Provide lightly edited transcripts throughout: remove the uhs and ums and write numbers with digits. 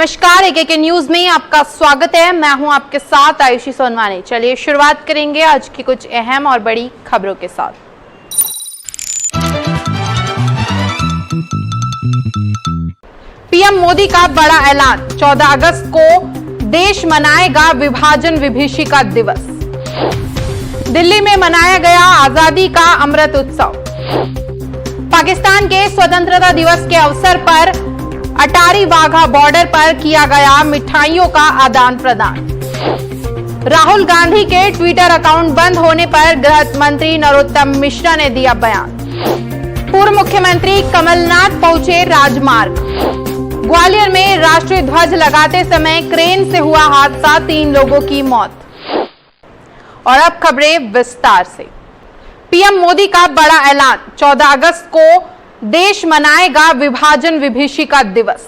नमस्कार, एक न्यूज में आपका स्वागत है। मैं हूं आपके साथ आयुषी सोनवानी। चलिए शुरुआत करेंगे आज की कुछ अहम और बड़ी खबरों के साथ। पीएम मोदी का बड़ा ऐलान, 14 अगस्त को देश मनाएगा विभाजन विभीषिका दिवस। दिल्ली में मनाया गया आजादी का अमृत उत्सव। पाकिस्तान के स्वतंत्रता दिवस के अवसर पर अटारी वाघा बॉर्डर पर किया गया मिठाइयों का आदान प्रदान। राहुल गांधी के ट्विटर अकाउंट बंद होने पर गृह मंत्री नरोत्तम मिश्रा ने दिया बयान। पूर्व मुख्यमंत्री कमलनाथ पहुंचे राजमार्ग। ग्वालियर में राष्ट्रीय ध्वज लगाते समय क्रेन से हुआ हादसा, 3 लोगों की मौत। और अब खबरें विस्तार से। पीएम मोदी का बड़ा ऐलान, 14 अगस्त को देश मनाएगा विभाजन विभीषिका दिवस।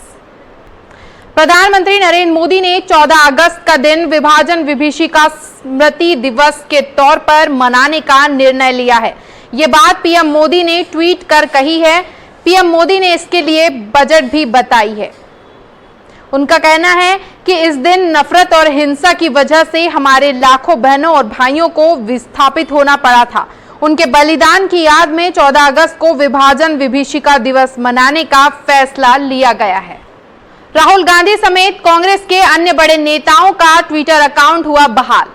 प्रधानमंत्री नरेंद्र मोदी ने 14 अगस्त का दिन विभाजन विभीषिका स्मृति दिवस के तौर पर मनाने का निर्णय लिया है। ये बात पीएम मोदी ने ट्वीट कर कही है। पीएम मोदी ने इसके लिए बजट भी बताई है। उनका कहना है कि इस दिन नफरत और हिंसा की वजह से हमारे लाखों बहनों और भाइयों को विस्थापित होना पड़ा था। उनके बलिदान की याद में 14 अगस्त को विभाजन विभीषिका दिवस मनाने का फैसला लिया गया है। राहुल गांधी समेत कांग्रेस के अन्य बड़े नेताओं का ट्विटर अकाउंट हुआ बहाल।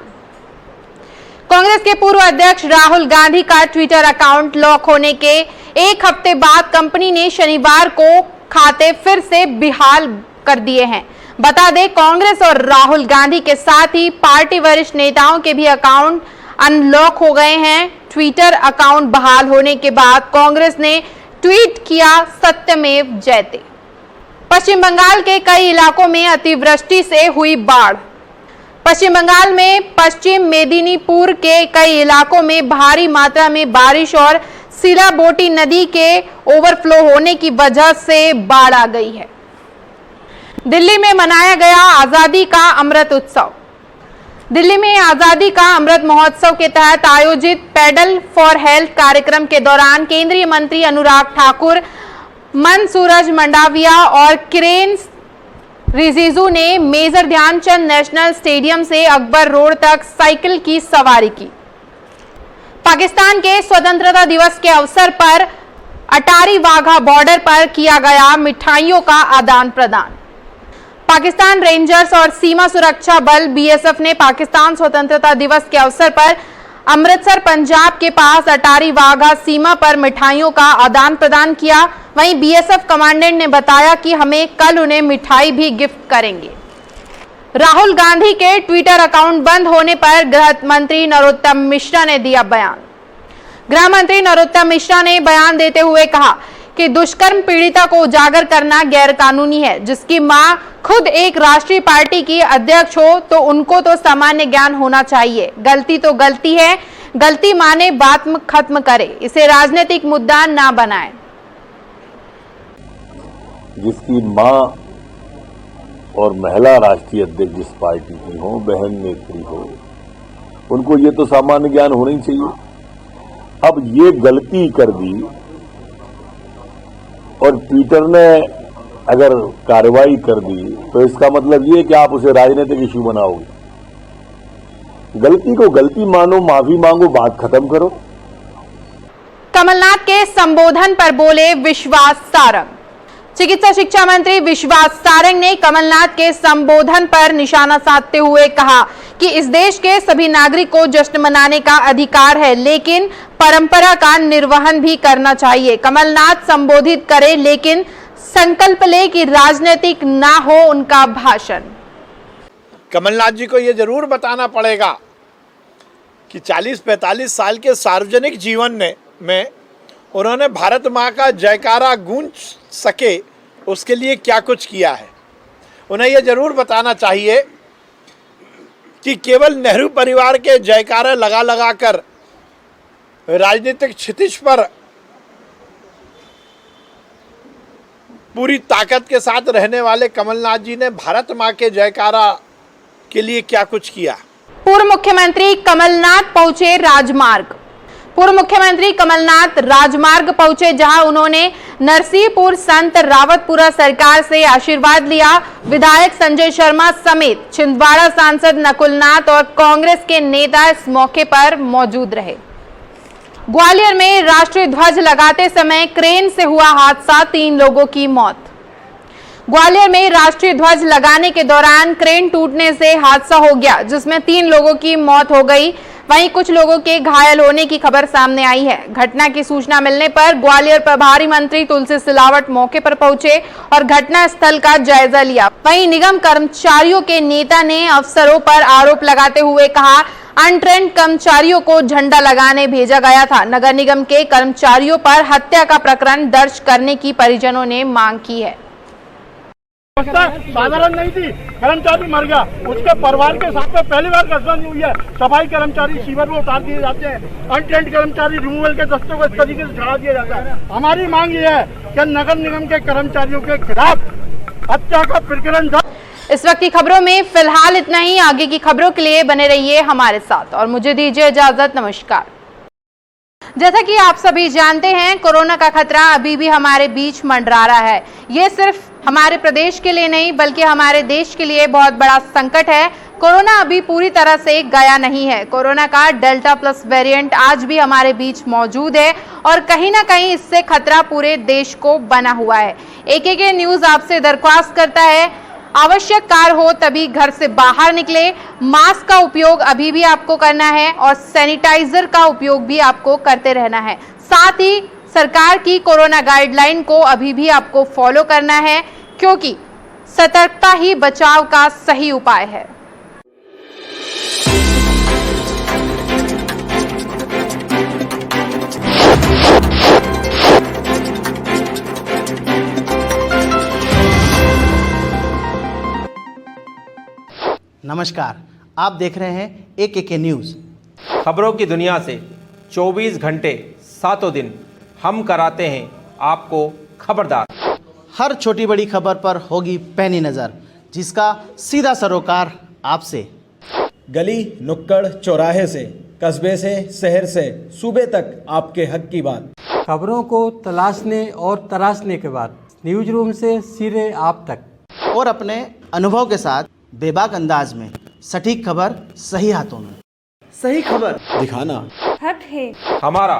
कांग्रेस के पूर्व अध्यक्ष राहुल गांधी का ट्विटर अकाउंट लॉक होने के एक हफ्ते बाद कंपनी ने शनिवार को खाते फिर से बहाल कर दिए हैं। बता दें, कांग्रेस और राहुल गांधी के साथ ही पार्टी वरिष्ठ नेताओं के भी अकाउंट अनलॉक हो गए हैं। ट्विटर अकाउंट बहाल होने के बाद कांग्रेस ने ट्वीट किया, सत्यमेव जयते। पश्चिम बंगाल के कई इलाकों में अतिवृष्टि से हुई बाढ़। पश्चिम बंगाल में पश्चिम मेदिनीपुर के कई इलाकों में भारी मात्रा में बारिश और सिलाबोटी नदी के ओवरफ्लो होने की वजह से बाढ़ आ गई है। दिल्ली में मनाया गया आजादी का अमृत उत्सव। दिल्ली में आजादी का अमृत महोत्सव के तहत आयोजित पैडल फॉर हेल्थ कार्यक्रम के दौरान केंद्रीय मंत्री अनुराग ठाकुर, मनसूरज मंडाविया और किरेन रिजिजू ने मेजर ध्यानचंद नेशनल स्टेडियम से अकबर रोड तक साइकिल की सवारी की। पाकिस्तान के स्वतंत्रता दिवस के अवसर पर अटारी वाघा बॉर्डर पर किया गया मिठाइयों का आदान प्रदान। पाकिस्तान रेंजर्स और सीमा सुरक्षा बल बीएसएफ ने पाकिस्तान स्वतंत्रता दिवस के अवसर पर अमृतसर पंजाब के पास अटारी वाघा सीमा पर मिठाइयों का आदान प्रदान किया। वहीं बीएसएफ कमांडेंट ने बताया कि हमें कल उन्हें मिठाई भी गिफ्ट करेंगे। राहुल गांधी के ट्विटर अकाउंट बंद होने पर गृह मंत्री नरोत्तम मिश्रा ने दिया बयान। गृह मंत्री नरोत्तम मिश्रा ने बयान देते हुए कहा कि दुष्कर्म पीड़िता को उजागर करना गैर कानूनी है। जिसकी मां खुद एक राष्ट्रीय पार्टी की अध्यक्ष हो तो उनको तो सामान्य ज्ञान होना चाहिए। गलती तो गलती है, गलती माने बात खत्म करे, इसे राजनीतिक मुद्दा ना बनाए। जिसकी मां और महिला राष्ट्रीय अध्यक्ष जिस पार्टी की हो, बहन नेत्री हो, उनको ये तो सामान्य ज्ञान होना ही चाहिए। अब ये गलती कर दी और ट्विटर ने अगर कार्रवाई कर दी तो इसका मतलब ये कि आप उसे राजनीतिक इश्यू बनाओगे। गलती को गलती मानो, माफी मांगो, बात खत्म करो। कमलनाथ के संबोधन पर बोले विश्वास सारंग। चिकित्सा शिक्षा मंत्री विश्वास सारंग ने कमलनाथ के संबोधन पर निशाना साधते हुए कहा कि इस देश के सभी नागरिक को जश्न मनाने का अधिकार है, लेकिन परंपरा का निर्वहन भी करना चाहिए। कमलनाथ संबोधित करें लेकिन संकल्प ले कि राजनीतिक ना हो उनका भाषण। कमलनाथ जी को यह जरूर बताना पड़ेगा कि 40-45 साल के सार्वजनिक जीवन में उन्होंने भारत माँ का जयकारा गूंज सके उसके लिए क्या कुछ किया है। उन्हें यह जरूर बताना चाहिए कि केवल नेहरू परिवार के जयकारे लगा लगा कर राजनीतिक क्षितिज पर पूरी ताकत के साथ रहने वाले कमलनाथ जी ने भारत माँ के जयकारा के लिए क्या कुछ किया। पूर्व मुख्यमंत्री कमलनाथ पहुंचे राजमार्ग। पूर्व मुख्यमंत्री कमलनाथ राजमार्ग पहुंचे, जहां उन्होंने नरसिंहपुर संत रावतपुरा सरकार से आशीर्वाद लिया। विधायक संजय शर्मा समेत छिंदवाड़ा सांसद नकुलनाथ और कांग्रेस के नेता इस मौके पर मौजूद रहे। ग्वालियर में राष्ट्रीय ध्वज लगाते समय क्रेन से हुआ हादसा, 3 लोगों की मौत। ग्वालियर में राष्ट्रीय ध्वज लगाने के दौरान क्रेन टूटने से हादसा हो गया, जिसमें 3 लोगों की मौत हो गई। वहीं कुछ लोगों के घायल होने की खबर सामने आई है। घटना की सूचना मिलने पर ग्वालियर प्रभारी मंत्री तुलसी सिलावट मौके पर पहुंचे और घटना स्थल का जायजा लिया। वहीं निगम कर्मचारियों के नेता ने अफसरों पर आरोप लगाते हुए कहा, अनट्रेंड कर्मचारियों को झंडा लगाने भेजा गया था। नगर निगम के कर्मचारियों पर हत्या का प्रकरण दर्ज करने की परिजनों ने मांग की है। साधारण नहीं थी, कर्मचारी मर गया, उसके परिवार के साथ में पहली बार घटना हुई है। सफाई कर्मचारी सीवर में उतार दिए जाते हैं, अनट्रेंड कर्मचारी रिमूवल के दस्तों को इस तरीके से चढ़ा दिया जाता है। हमारी मांग ये है कि नगर निगम के कर्मचारियों के खिलाफ हत्या का प्रकरण। इस वक्त की खबरों में फिलहाल इतना ही। आगे की खबरों के लिए बने रहिए हमारे साथ और मुझे दीजिए इजाजत। नमस्कार। जैसा कि आप सभी जानते हैं, कोरोना का खतरा अभी भी हमारे बीच मंडरा रहा है। ये सिर्फ हमारे प्रदेश के लिए नहीं बल्कि हमारे देश के लिए बहुत बड़ा संकट है। कोरोना अभी पूरी तरह से गया नहीं है। कोरोना का डेल्टा प्लस वेरिएंट आज भी हमारे बीच मौजूद है और कहीं ना कहीं इससे खतरा पूरे देश को बना हुआ है। AKK न्यूज आपसे दरख्वास्त करता है, आवश्यक कार्य हो तभी घर से बाहर निकले। मास्क का उपयोग अभी भी आपको करना है और सैनिटाइजर का उपयोग भी आपको करते रहना है। साथ ही सरकार की कोरोना गाइडलाइन को अभी भी आपको फॉलो करना है, क्योंकि सतर्कता ही बचाव का सही उपाय है। नमस्कार, आप देख रहे हैं AKK न्यूज़। खबरों की दुनिया से 24 घंटे सातों दिन हम कराते हैं आपको खबरदार। हर छोटी बड़ी खबर पर होगी पैनी नज़र, जिसका सीधा सरोकार आपसे। गली नुक्कड़ चौराहे से, कस्बे से, शहर से, सूबे तक आपके हक की बात। खबरों को तलाशने और तराशने के बाद न्यूज रूम से सीधे आप तक, और अपने अनुभव के साथ बेबाक अंदाज में सटीक खबर सही हाथों में। सही खबर दिखाना हमारा